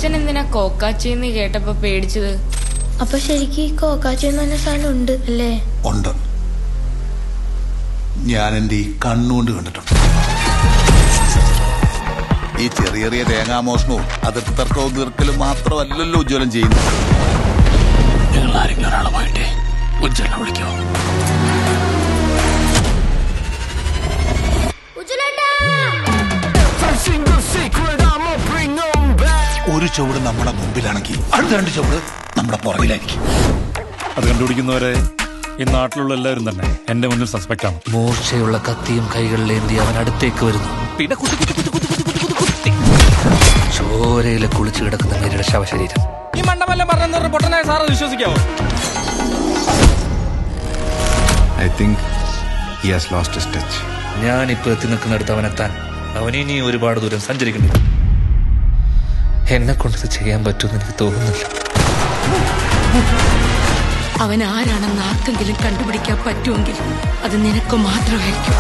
അച്ഛൻ എന്തിനാ കോക്കാച്ചിന്ന് കേട്ടപ്പോ പേടിച്ചത്? അപ്പൊ ശരിക്ക് കോക്കാച്ചി എന്ന് പറഞ്ഞ സാധനം ഉണ്ട് അല്ലേ? ഉണ്ട്. ഞാൻ എന്റെ ഈ കണ്ണുകൊണ്ട് കണ്ടിട്ടുണ്ട്. ഈ ചെറിയ ചെറിയ തേങ്ങാമോഷണവും അതിർത്തി തർക്കവും തീർക്കലും മാത്രമല്ലല്ലോ ഉജ്ജ്വലൻ ചെയ്യുന്നത്. നിങ്ങൾ ആരെങ്കിലും ഒരാളുമായിട്ട് ഉജ്ജ്വലനെ വിളിക്കോ? ഒരു ചുവട് നമ്മുടെ മുമ്പിലാണെങ്കിൽ അടുത്ത 2 ചുവട് നമ്മുടെ പുറകിലായിരിക്കും. അത് കണ്ടുപിടിക്കുന്നവരെ ഈ നാട്ടിലുള്ള എല്ലാവരും തന്നെ എന്റെ മുന്നിൽ സസ്പെക്ട് ആണ്. മൂർച്ചയുള്ള കത്തിയും കൈകളിലേന്തി അവൻ അടുത്തേക്ക് വരുന്നു. പിന്നെ ചോരയിലെ കുളിച്ചു കിടക്കുന്ന മേരിയുടെ ശവശരീരം. ഈ മണ്ടമല്ല പറഞ്ഞ പൊട്ടനായ sir വിശ്വസിക്കാവോ? I think he has lost his touch. ഞാനിപ്പോ എത്തി നിൽക്കുന്നിടത്ത് അവനെത്താൻ അവനിനി ഒരുപാട് ദൂരം സഞ്ചരിക്കുന്നു. എന്നെ കൊണ്ടത് ചെയ്യാൻ പറ്റുമെന്ന് എനിക്ക് തോന്നുന്നില്ല. അവൻ ആരാണെന്ന് ആർക്കെങ്കിലും കണ്ടുപിടിക്കാൻ പറ്റുമെങ്കിൽ അത് നിനക്ക് മാത്രമായിരിക്കും.